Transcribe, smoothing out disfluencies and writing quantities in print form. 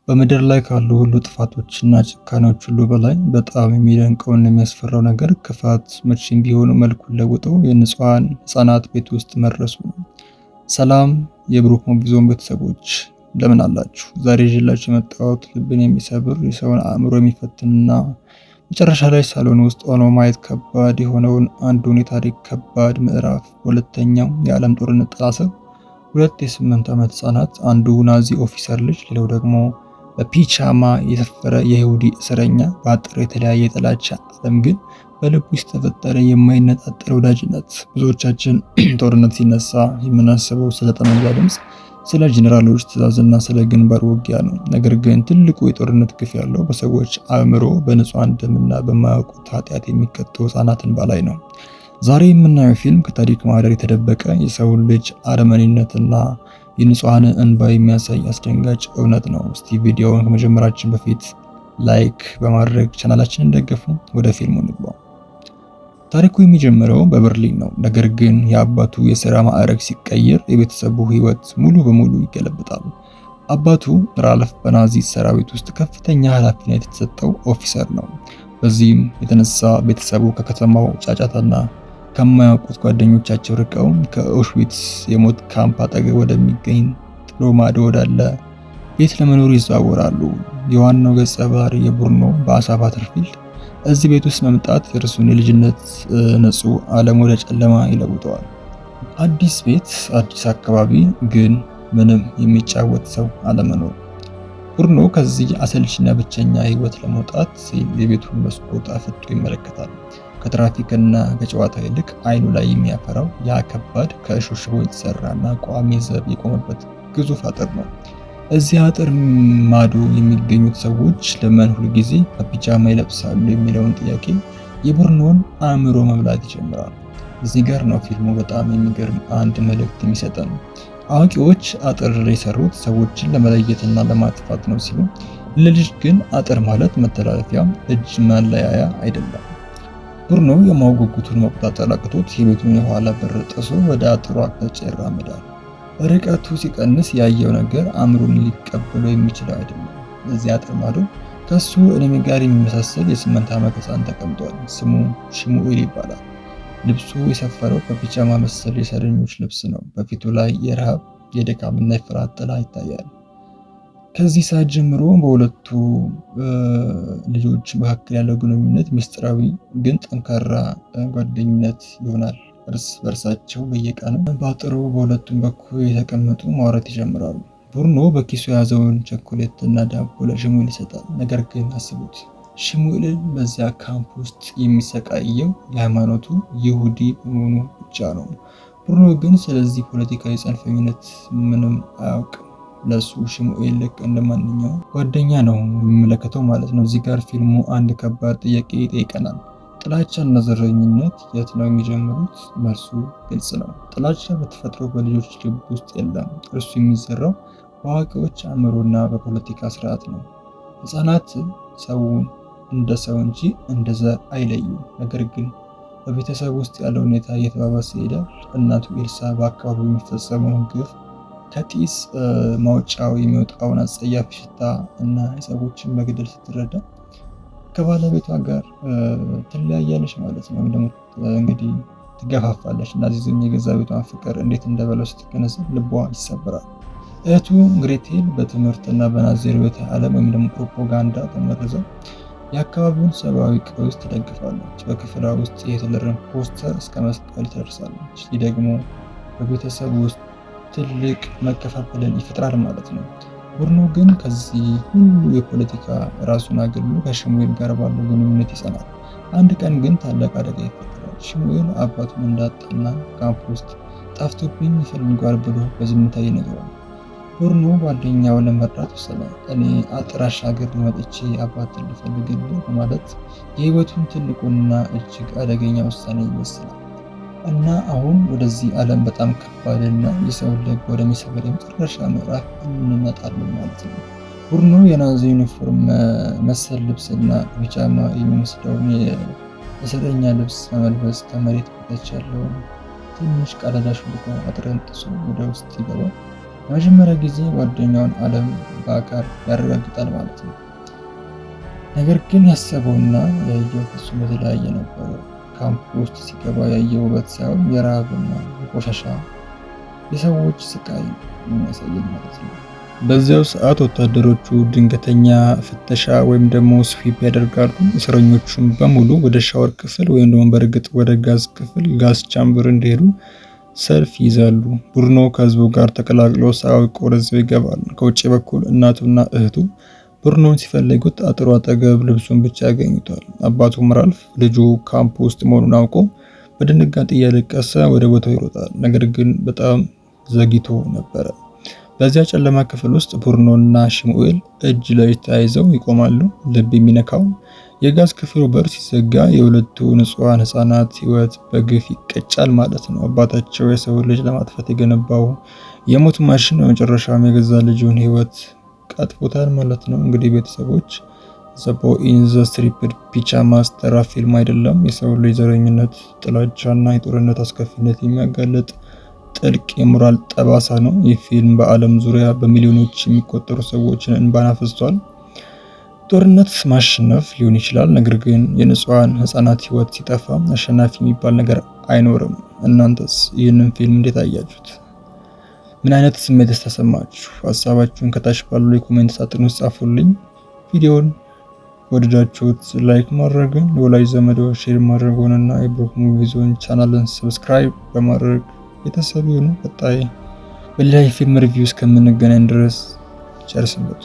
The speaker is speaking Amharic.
በምድር ላይ ካሉ ሁሉ ጥፋቶችና ጭካኔዎች ሁሉ በላይ በጣም የሚደንቀውና የሚያስፈራው ነገር ክፋት መቼም ቢሆን መልኩን ለውጦ የንጹሐን ሕፃናት ቤት ውስጥ መድረሱ ነው። ሰላም የብሩክ ሞቢ ዞን ቤተሰቦች እንደምን አላችሁ? ዛሬ ይዤላችሁ የመጣሁት ልብን የሚሰብር የሰውን አእምሮ የሚፈትንና መጨረሻ ላይ ሳሎን ውስጥ ሆኖ ማየት ከባድ የሆነውን አንዱን የታሪክ ከባድ ምዕራፍ፣ ሁለተኛው የዓለም ጦርነት ጥላ ስር ሁለት የ8 ዓመት ሕፃናት፣ አንዱ ናዚ ኦፊሰር ልጅ፣ ሌላው ደግሞ በፒጃማ የሰፈረ የይሁዲ እስረኛ፣ በአጥር የተለያየ የጥላቻ ዓለም ግን በልብ ውስጥ ተፈጠረ የማይነጣጠል ወዳጅነት። ብዙዎቻችን ጦርነት ሲነሳ የምናስበው ስለ ጠመንጃ ድምፅ፣ ስለ ጀነራሎች ትዕዛዝና ስለ ግንባር ውጊያ ነው። ነገር ግን ትልቁ የጦርነት ግፍ ያለው በሰዎች አእምሮ፣ በንጹሐን ደምና በማያውቁት ኃጢአት የሚቀጡ ሕፃናትን በላይ ነው። ዛሬ የምናየው ፊልም ከታሪክ ማህደር የተደበቀ የሰውን ልጅ አረመኔነትና የንጹሐን እንባ የሚያሳይ አስደንጋጭ እውነት ነው። እስቲ ቪዲዮውን ከመጀመራችን በፊት ላይክ በማድረግ ቻናላችንን ደግፉ። ወደ ፊልሙ እንግባ። ታሪኩ የሚጀምረው በበርሊን ነው። ነገር ግን የአባቱ የሥራ ማዕረግ ሲቀየር የቤተሰቡ ሕይወት ሙሉ በሙሉ ይገለብጣል። አባቱ ራልፍ በናዚ ሰራዊት ውስጥ ከፍተኛ ኃላፊነት የተሰጠው ኦፊሰር ነው። በዚህም የተነሳ ቤተሰቡ ከከተማው ጫጫታና ከማያውቁት ጓደኞቻቸው ርቀው ከኦሽዊትስ የሞት ካምፕ አጠገብ ወደሚገኝ ጥሎ ማዶ ወዳለ ቤት ለመኖር ይዘዋወራሉ። የዋናው ገጸ ባህሪ የቡርኖ በአሳ ባተርፊልድ እዚህ ቤት ውስጥ መምጣት የእርሱን የልጅነት ንጹህ ዓለም ወደ ጨለማ ይለውጠዋል። አዲስ ቤት፣ አዲስ አካባቢ፣ ግን ምንም የሚጫወት ሰው አለመኖር። ቡርኖ ከዚህ አሰልችና ብቸኛ ህይወት ለመውጣት ሲል የቤቱን መስኮት አፍጦ ይመለከታል። ከትራፊክና ከጨዋታ ይልቅ አይኑ ላይ የሚያፈራው ያ ከባድ ከእሾህ ሽቦ የተሰራና ቋሚ ዘብ የቆመበት ግዙፍ አጥር ነው። እዚህ አጥር ማዶ የሚገኙት ሰዎች ለምን ሁልጊዜ በፒጃማ ይለብሳሉ የሚለውን ጥያቄ የቡርኖን አእምሮ መብላት ይጀምራል። እዚህ ጋር ነው ፊልሙ በጣም የሚገርም አንድ መልእክት የሚሰጠን። አዋቂዎች አጥር የሰሩት ሰዎችን ለመለየትና ለማጥፋት ነው ሲሉ፣ ለልጅ ግን አጥር ማለት መተላለፊያ፣ እጅ መለያያ አይደለም። ቡርኖ የማወቅ ጉጉቱን መቆጣጠር አቅቶት የቤቱን የኋላ በር ጥሶ ወደ አጥሩ አቅጣጫ ይራመዳል። ርቀቱ ሲቀንስ ያየው ነገር አእምሮን ሊቀበለው የሚችለው አይደለም። እዚህ አጥር ማዶ ከሱ እድሜ ጋር የሚመሳሰል የ8 ዓመት ሕፃን ተቀምጧል። ስሙ ሽሙኤል ይባላል። ልብሱ የሰፈረው በፒጃማ መሰል የእስረኞች ልብስ ነው። በፊቱ ላይ የረሃብ፣ የድካምና የፍርሃት ጥላ ይታያል። ከዚህ ሰዓት ጀምሮ በሁለቱ ልጆች መካከል ያለው ግንኙነት ምስጢራዊ ግን ጠንካራ ጓደኝነት ይሆናል። እርስ በርሳቸው በየቀኑ በአጥሩ በሁለቱም በኩል የተቀመጡ ማውራት ይጀምራሉ። ቡርኖ በኪሱ የያዘውን ቸኮሌት እና ዳቦ ለሽሙኤል ይሰጣል። ነገር ግን አስቡት፣ ሽሙኤልን በዚያ ካምፕ ውስጥ የሚሰቃየው የሃይማኖቱ ይሁዲ በመሆኑ ብቻ ነው። ቡርኖ ግን ስለዚህ ፖለቲካዊ ጽንፈኝነት ምንም አያውቅም። ለሱ ሽሙኤል ልክ እንደማንኛውም ጓደኛ ነው የሚመለከተው ማለት ነው። እዚህ ጋር ፊልሙ አንድ ከባድ ጥያቄ ይጠይቀናል። ጥላቻና ዘረኝነት የት ነው የሚጀምሩት? መልሱ ግልጽ ነው። ጥላቻ በተፈጥሮ በልጆች ልብ ውስጥ የለም። እርሱ የሚዘራው በአዋቂዎች አእምሮና በፖለቲካ ስርዓት ነው። ሕፃናት ሰውን እንደ ሰው እንጂ እንደ ዘር አይለዩም። ነገር ግን በቤተሰብ ውስጥ ያለው ሁኔታ እየተባባሰ ይሄዳል። እናቱ ኤልሳ በአካባቢው የሚፈጸመውን ግፍ፣ ከጢስ ማውጫው የሚወጣውን አጸያፊ ሽታ እና የሰዎችን መግደል ስትረዳ ከባለቤቷ ጋር ትለያያለች ማለት ነው። ወይም ደግሞ እንግዲህ ትገፋፋለች። እና ዚዝም የገዛ ቤቷን ፍቅር እንዴት እንደበለው ስትገነዘብ ልቧ ይሰበራል። እህቱ ግሬቴል በትምህርትና በናዚ ርዕዮተ ዓለም ወይም ደግሞ ፕሮፓጋንዳ ተመርዘው የአካባቢውን ሰብአዊ ቀውስ ትደግፋለች። በክፍሏ ውስጥ የሂትለርን ፖስተር እስከ መስቀል ትደርሳለች። ይህ ደግሞ በቤተሰብ ውስጥ ትልቅ መከፋፈልን ይፈጥራል ማለት ነው። ቡርኖ ግን ከዚህ ሁሉ የፖለቲካ ራሱን አግልሎ ከሽሙኤል ጋር ባለው ግንኙነት ይጸናል። አንድ ቀን ግን ታላቅ አደጋ ይፈጠራል። ሽሙኤል አባቱን እንዳጣና ካምፕ ውስጥ ጠፍቶብኝ ይፈልጓል ብሎ በዝምታ ይነግረዋል። ቡርኖ ጓደኛውን ለመርዳት ወሰነ። እኔ አጥር አሻግሬ መጥቼ አባትን ልፈልግልህ በማለት የህይወቱን ትልቁና እጅግ አደገኛ ውሳኔ ይወስናል። እና አሁን ወደዚህ ዓለም በጣም ከባድና የሰውን ልብ ወደሚሰብር የመጨረሻ ምዕራፍ እንመጣለን ማለት ነው። ቡርኖ የናዚ ዩኒፎርም መሰል ልብስና ፒጃማ የሚመስለውን የእስረኛ ልብስ በመልበስ ከመሬት በታች ያለውን ትንሽ ቀዳዳ ሾልኮ አጥርን ጥሶ ወደ ውስጥ ይገባል። ለመጀመሪያ ጊዜ ጓደኛውን ዓለም በአካል ያረጋግጣል ማለት ነው። ነገር ግን ያሰበውና ያየው ፍጹም የተለያየ ነበረ። ካምፕ ውስጥ ሲገባ ያየው ውበት ሳይሆን የረሃብና የቆሻሻ የሰዎች ስቃይ የሚያሳየን ማለት ነው። በዚያው ሰዓት ወታደሮቹ ድንገተኛ ፍተሻ ወይም ደግሞ ስዊፕ ያደርጋሉ። እስረኞቹም በሙሉ ወደ ሻወር ክፍል ወይም ደግሞ በእርግጥ ወደ ጋዝ ክፍል ጋዝ ቻምበር እንዲሄዱ ሰልፍ ይዛሉ። ቡርኖ ከህዝቡ ጋር ተቀላቅሎ ሳያውቅ ወደዚያው ይገባል። ከውጭ በኩል እናቱና እህቱ ቡርኖን ሲፈልጉት አጥሩ አጠገብ ልብሱን ብቻ ያገኙታል። አባቱም ራልፍ ልጁ ካምፕ ውስጥ መሆኑን አውቆ በድንጋጤ እያለቀሰ ወደ ቦታው ይሮጣል። ነገር ግን በጣም ዘግይቶ ነበረ። በዚያ ጨለማ ክፍል ውስጥ ቡርኖና ሽሙኤል እጅ ለእጅ ተያይዘው ይቆማሉ። ልብ የሚነካው የጋዝ ክፍሉ በር ሲዘጋ የሁለቱ ንጹሃን ህፃናት ህይወት በግፍ ይቀጫል ማለት ነው። አባታቸው የሰው ልጅ ለማጥፋት የገነባው የሞት ማሽን በመጨረሻም የገዛ ልጁን ህይወት ቀጥፎታል ማለት ነው። እንግዲህ ቤተሰቦች ዘ ቦይ ኢን ዘ ስትሪፕድ ፒጃማስ ተራ ፊልም አይደለም። የሰው ልጅ ዘረኝነት፣ ጥላቻና የጦርነት አስከፊነት የሚያጋልጥ ጥልቅ የሞራል ጠባሳ ነው። ይህ ፊልም በዓለም ዙሪያ በሚሊዮኖች የሚቆጠሩ ሰዎችን እንባን አፍስሷል። ጦርነት ማሸነፍ ሊሆን ይችላል፣ ነገር ግን የንጹሃን ህፃናት ህይወት ሲጠፋ አሸናፊ የሚባል ነገር አይኖርም። እናንተስ ይህንን ፊልም እንዴት አያችሁት? ምን አይነት ስሜት ተሰማችሁ? ሀሳባችሁን ከታች ባለው የኮሜንት ሳጥን ውስጥ ጻፉልኝ። ቪዲዮውን ወደዳችሁት ላይክ ማድረግን፣ ለወላጅ ዘመዶ ሼር ማድረግንና የብሩክ ሙቪ ዞን ቻናልን ሰብስክራይብ በማድረግ ቤተሰብ ይሁኑ። ቀጣይ በሌላ የፊልም ሪቪው እስከምንገናኝ ድረስ ቸር ሰንብቱ።